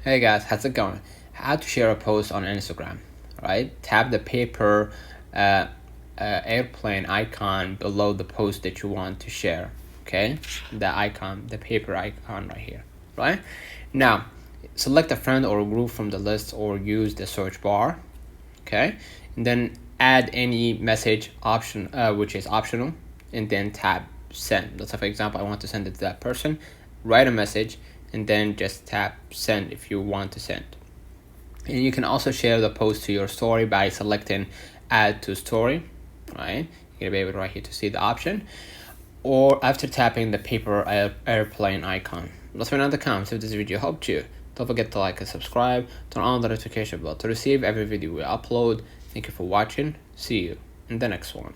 Hey guys, how's it going? How to share a post on Instagram, right? Tap the paper airplane icon below the post that you want to share, okay? The paper icon right here, right? Now, select a friend or a group from the list or use the search bar, okay? And then add any message option, which is optional, and then tap send. Let's say, for example, I want to send it to that person. Write a message and then just tap send if you want to send. And you can also share the post to your story by selecting add to story, right? You're gonna be able right here to see the option, or after tapping the paper airplane icon. Let me know in the comments if this video helped you. Don't forget to like and subscribe, turn on the notification bell to receive every video we upload. Thank you for watching. See you in the next one.